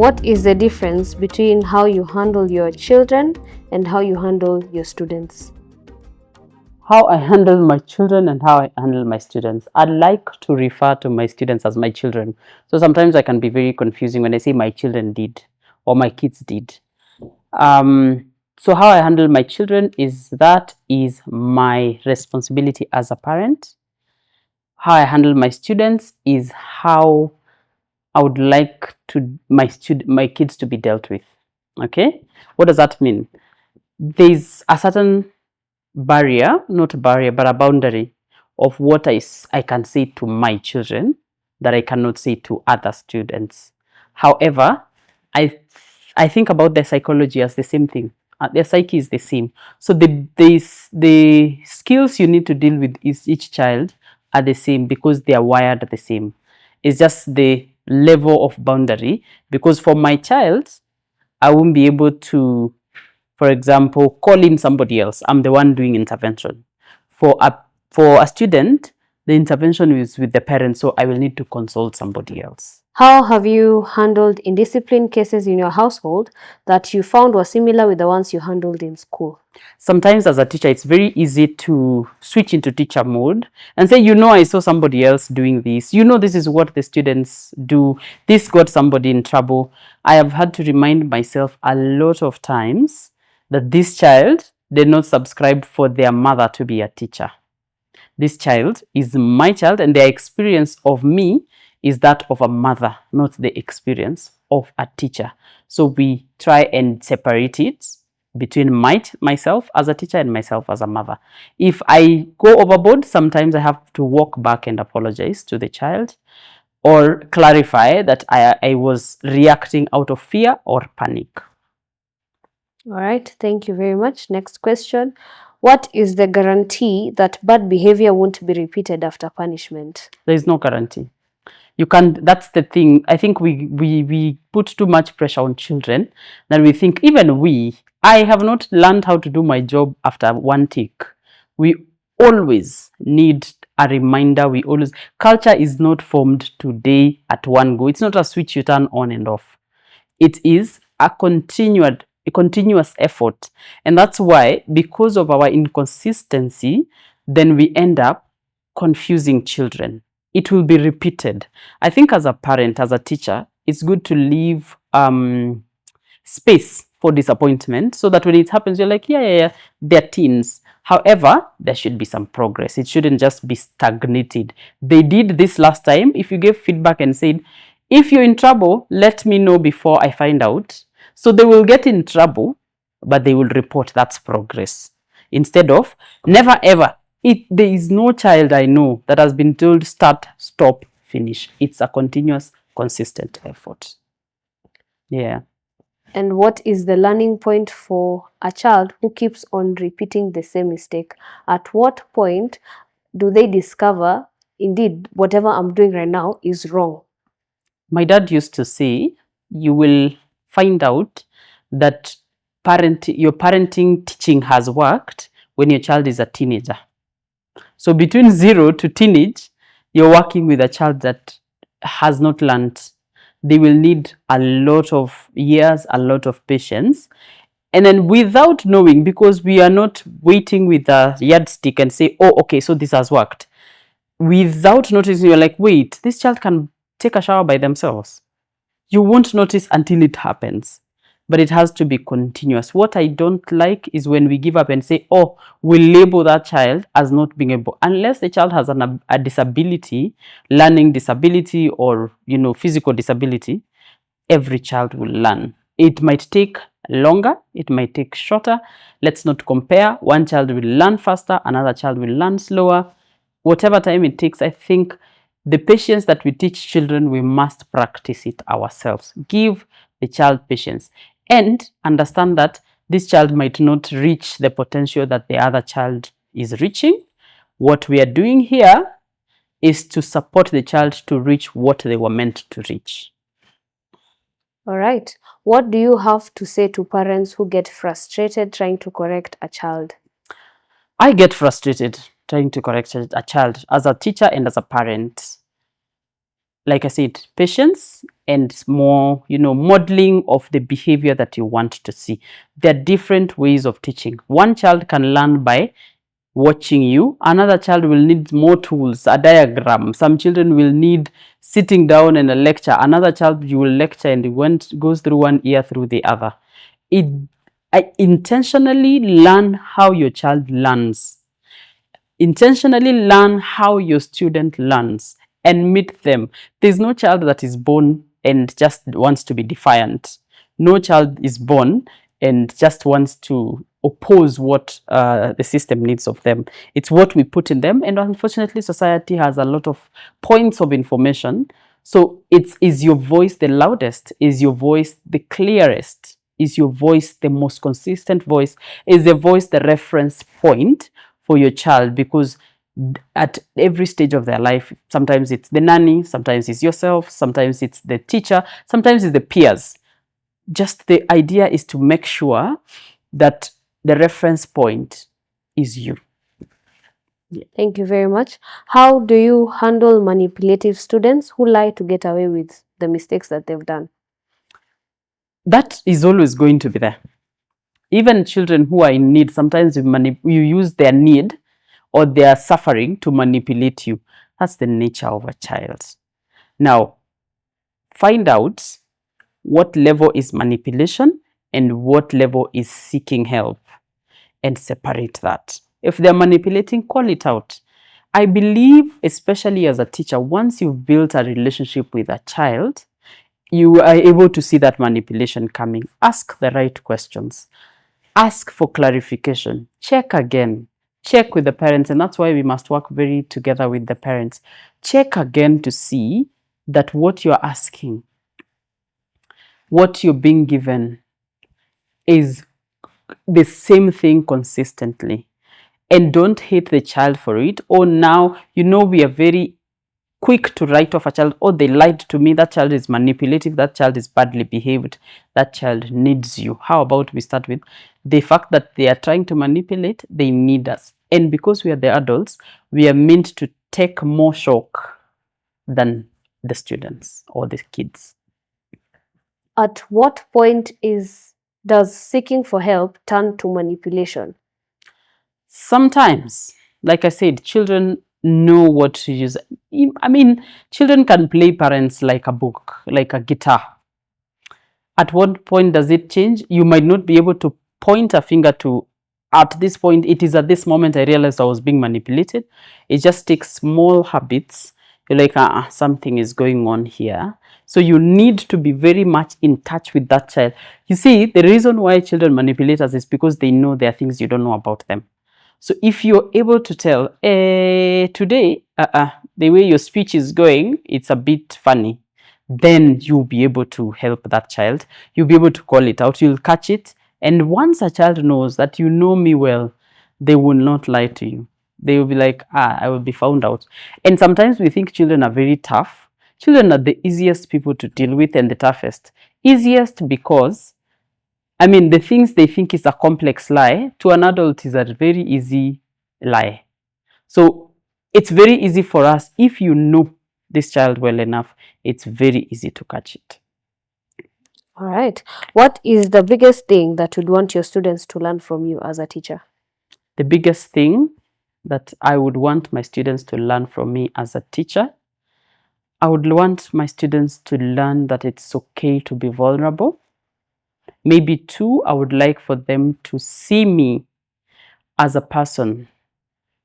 What is the difference between how you handle your children and how you handle your students? How I handle my children and how I handle my students. I like to refer to my students as my children. So sometimes I can be very confusing when I say my children did or my kids did. So how I handle my children is my responsibility as a parent. How I handle my students is how I would like to my kids to be dealt with. Okay, what does that mean? There's a certain barrier, not a barrier, but a boundary of what I can say to my children that I cannot say to other students. However, I I think about their psychology as the same thing. Their psyche is the same. So the skills you need to deal with each child are the same because they are wired the same. It's just the level of boundary. Because for my child, I won't be able to, for example, call in somebody else. I'm the one doing intervention. For a student, the intervention is with the parents, so I will need to consult somebody else. How have you handled indiscipline cases in your household that you found were similar with the ones you handled in school? Sometimes as a teacher, it's very easy to switch into teacher mode and say, I saw somebody else doing this. This is what the students do. This got somebody in trouble. I have had to remind myself a lot of times that this child did not subscribe for their mother to be a teacher. This child is my child, and their experience of me is that of a mother, not the experience of a teacher. So we try and separate it between myself as a teacher and myself as a mother. If I go overboard, sometimes I have to walk back and apologize to the child or clarify that I was reacting out of fear or panic. All right, thank you very much. Next question. What is the guarantee that bad behavior won't be repeated after punishment? There is no guarantee. You can't. That's the thing. I think we put too much pressure on children that we think, I have not learned how to do my job after one tick. We always need a reminder. Culture is not formed today at one go. It's not a switch you turn on and off. It is a continuous effort. And that's why, because of our inconsistency, then we end up confusing children. It will be repeated. I think as a parent, as a teacher, it's good to leave space for disappointment so that when it happens, you're like, yeah, they're teens. However, there should be some progress. It shouldn't just be stagnated. They did this last time. If you gave feedback and said, if you're in trouble, let me know before I find out. So they will get in trouble, but they will report. That's progress. Instead of never ever. There is no child I know that has been told start, stop, finish. It's a continuous, consistent effort. Yeah. And what is the learning point for a child who keeps on repeating the same mistake? At what point do they discover, indeed, whatever I'm doing right now is wrong? My dad used to say, you will find out that your parenting teaching has worked when your child is a teenager. So between 0 to teenage, you're working with a child that has not learned. They will need a lot of years, a lot of patience. And then without knowing, because we are not waiting with a yardstick and say, oh, okay, so this has worked. Without noticing, you're like, wait, this child can take a shower by themselves. You won't notice until it happens. But it has to be continuous. What I don't like is when we give up and say, oh, we label that child as not being able, unless the child has a disability, learning disability or, physical disability, every child will learn. It might take longer, it might take shorter. Let's not compare. One child will learn faster, another child will learn slower. Whatever time it takes, I think the patience that we teach children, we must practice it ourselves. Give the child patience and understand that this child might not reach the potential that the other child is reaching. What we are doing here is to support the child to reach what they were meant to reach. All right. What do you have to say to parents who get frustrated trying to correct a child? I get frustrated trying to correct a child as a teacher and as a parent. like I said, patience and more, modeling of the behavior that you want to see. There are different ways of teaching. One child can learn by watching you. Another child will need more tools, a diagram. Some children will need sitting down and a lecture. Another child, you will lecture and it goes through one ear through the other. I intentionally learn how your child learns. Intentionally learn how your student learns and meet them. There's no child that is born and just wants to be defiant. No child is born and just wants to oppose what the system needs of them. It's what we put in them. And unfortunately, society has a lot of points of information. So is your voice the loudest? Is your voice the clearest? Is your voice the most consistent voice? Is the voice the reference point for your child? Because at every stage of their life, sometimes it's the nanny, sometimes it's yourself, sometimes it's the teacher, sometimes it's the peers. Just the idea is to make sure that the reference point is you. Thank you very much. How do you handle manipulative students who lie to get away with the mistakes that they've done? That is always going to be there. Even children who are in need, sometimes you use their need or their suffering to manipulate you. That's the nature of a child. Now, find out what level is manipulation and what level is seeking help, and separate that. If they're manipulating, call it out. I believe, especially as a teacher, once you've built a relationship with a child, you are able to see that manipulation coming. Ask the right questions. Ask for clarification. Check again. Check with the parents, and that's why we must work very together with the parents. Check again to see that what you're asking, what you're being given, is the same thing consistently. And don't hate the child for it. Or now, we are very quick to write off a child. Oh, they lied to me. That child is manipulative. That child is badly behaved. That child needs you. How about we start with the fact that they are trying to manipulate? They need us. And because we are the adults, we are meant to take more shock than the students or the kids. At what point does seeking for help turn to manipulation? Sometimes, like I said, children know what to use. I mean, children can play parents like a book, like a guitar. At what point does it change? You might not be able to point a finger to, at this point, it is at this moment I realized I was being manipulated. It just takes small habits. You're like, something is going on here. So you need to be very much in touch with that child. You see, the reason why children manipulate us is because they know there are things you don't know about them. So if you're able to tell, today, the way your speech is going, it's a bit funny, then you'll be able to help that child. You'll be able to call it out. You'll catch it. And once a child knows that you know me well, they will not lie to you. They will be like, I will be found out. And sometimes we think children are very tough. Children are the easiest people to deal with and the toughest. Easiest because, the things they think is a complex lie, to an adult is a very easy lie. So it's very easy for us. If you know this child well enough, it's very easy to catch it. All right. What is the biggest thing that you'd want your students to learn from you as a teacher? The biggest thing that I would want my students to learn from me as a teacher, I would want my students to learn that it's okay to be vulnerable. Maybe two, I would like for them to see me as a person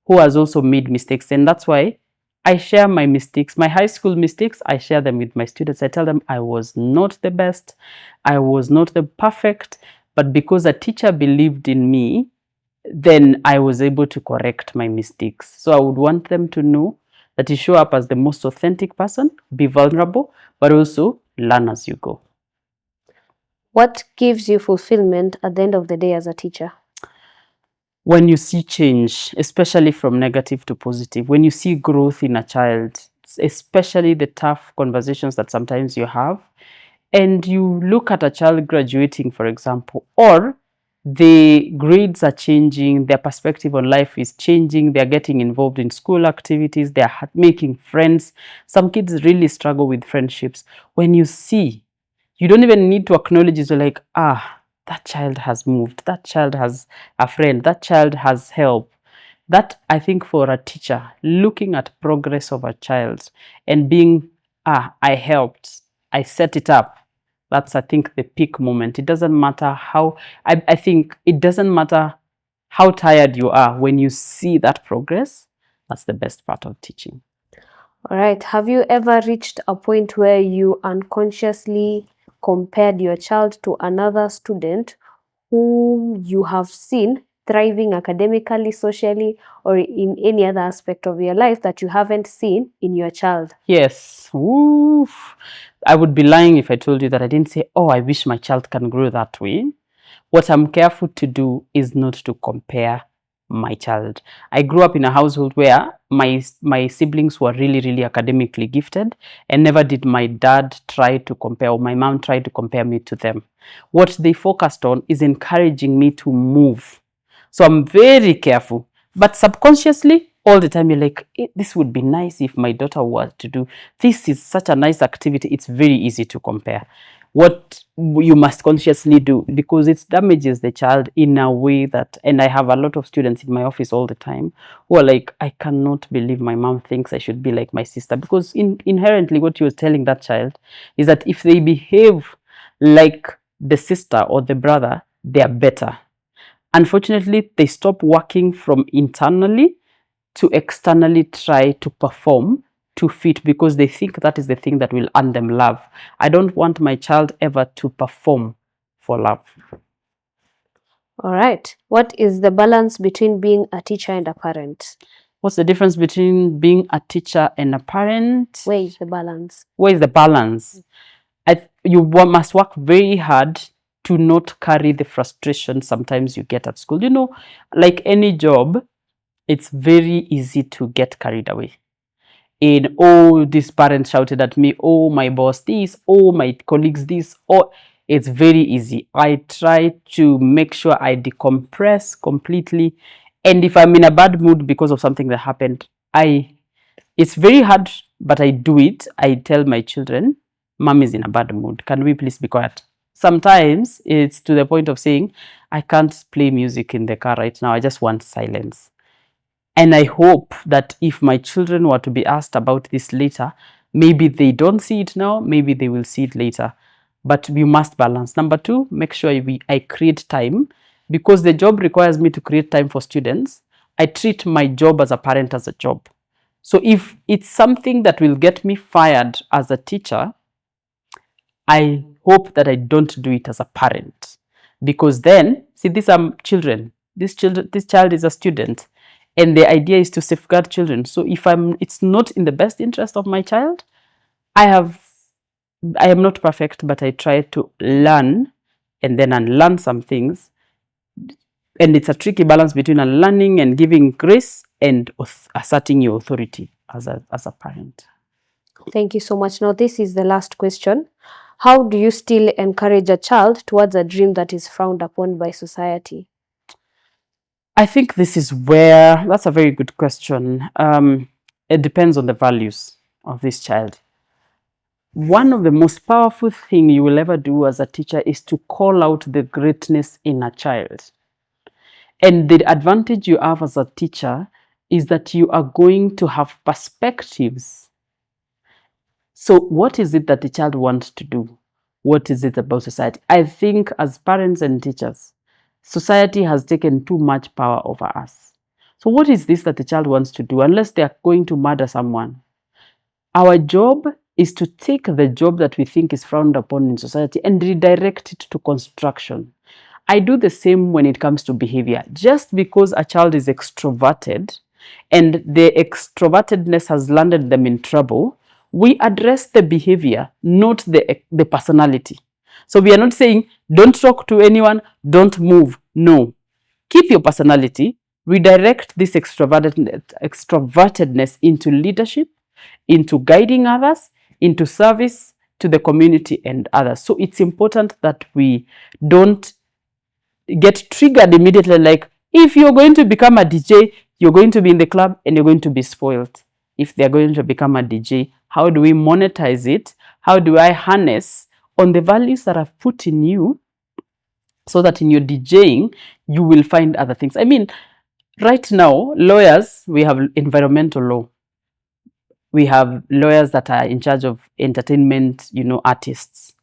who has also made mistakes. And that's why I share my mistakes, my high school mistakes, I share them with my students. I tell them I was not the best, I was not the perfect, but because a teacher believed in me, then I was able to correct my mistakes. So I would want them to know that you show up as the most authentic person, be vulnerable, but also learn as you go. What gives you fulfillment at the end of the day as a teacher? When you see change, especially from negative to positive, when you see growth in a child, especially the tough conversations that sometimes you have, and you look at a child graduating, for example, or The grades are changing, their perspective on life is changing, they're getting involved in school activities, they're making friends. Some kids really struggle with friendships. When you see, you don't even need to acknowledge it. You're like, that child has moved, that child has a friend, that child has help. That, I think, for a teacher, looking at progress of a child and being, I helped, I set it up. That's, I think, the peak moment. It doesn't matter how, I think it doesn't matter how tired you are. When you see that progress, that's the best part of teaching. All right. Have you ever reached a point where you unconsciously compared your child to another student whom you have seen thriving academically, socially, or in any other aspect of your life that you haven't seen in your child? Yes. Oof. I would be lying if I told you that I didn't say, oh, I wish my child can grow that way. What I'm careful to do is not to compare my child. I grew up in a household where my siblings were really, really academically gifted, and never did my dad try to compare, or my mom tried to compare me to them. What they focused on is encouraging me to move. So I'm very careful. But subconsciously, all the time, you're like, this would be nice if my daughter were to do. This is such a nice activity. It's very easy to compare. What you must consciously do, because it damages the child in a way that, and I have a lot of students in my office all the time who are like, I cannot believe my mom thinks I should be like my sister. Because inherently, what you're telling that child is that if they behave like the sister or the brother, they are better. Unfortunately, they stop working from internally to externally try to perform to fit, because they think that is the thing that will earn them love. I don't want my child ever to perform for love. All right. What is the balance between being a teacher and a parent? What's the difference between being a teacher and a parent? Where is the balance? Where is the balance? You must work very hard to not carry the frustration sometimes you get at school. Like any job, it's very easy to get carried away. Oh, this parent shouted at me, oh, my boss this, oh, my colleagues this. Oh, it's very easy. I try to make sure I decompress completely. And if I'm in a bad mood because of something that happened, it's very hard, but I do it. I tell my children, mom is in a bad mood, can we please be quiet? Sometimes it's to the point of saying, I can't play music in the car right now, I just want silence. And I hope that if my children were to be asked about this later, maybe they don't see it now, maybe they will see it later. But we must balance. Number two, make sure I create time, because the job requires me to create time for students. I treat my job as a parent as a job. So if it's something that will get me fired as a teacher, I hope that I don't do it as a parent, because then, see, these are children. This child is a student, and the idea is to safeguard children. So if it's not in the best interest of my child, I am not perfect, but I try to learn and then unlearn some things. And it's a tricky balance between unlearning and giving grace and asserting your authority as a parent. Thank you so much. Now, this is the last question. How do you still encourage a child towards a dream that is frowned upon by society? I think that's a very good question. It depends on the values of this child. One of the most powerful things you will ever do as a teacher is to call out the greatness in a child. And the advantage you have as a teacher is that you are going to have perspectives. So what is it that the child wants to do? What is it about society? I think as parents and teachers, society has taken too much power over us. So what is this that the child wants to do, unless they are going to murder someone? Our job is to take the job that we think is frowned upon in society and redirect it to construction. I do the same when it comes to behavior. Just because a child is extroverted and the extrovertedness has landed them in trouble, we address the behavior, not the personality. So we are not saying, don't talk to anyone, don't move. No. Keep your personality, redirect this extrovertedness into leadership, into guiding others, into service to the community and others. So it's important that we don't get triggered immediately, like, if you're going to become a DJ, you're going to be in the club and you're going to be spoiled. If they're going to become a DJ, how do we monetize it? How do I harness on the values that I've put in you so that in your DJing, you will find other things? I mean, right now, lawyers, we have environmental law. We have lawyers that are in charge of entertainment, artists.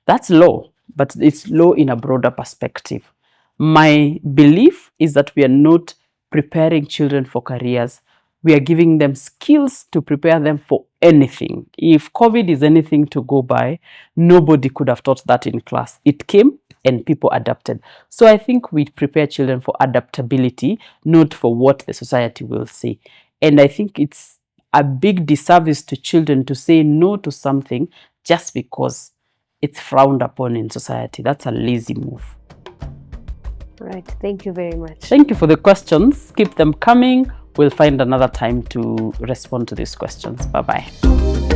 That's law, but it's law in a broader perspective. My belief is that we are not preparing children for careers. We are giving them skills to prepare them for anything. If COVID is anything to go by, nobody could have taught that in class. It came and people adapted. So I think we prepare children for adaptability, not for what the society will say. And I think it's a big disservice to children to say no to something just because it's frowned upon in society. That's a lazy move. Right. Thank you very much. Thank you for the questions. Keep them coming. We'll find another time to respond to these questions. Bye-bye.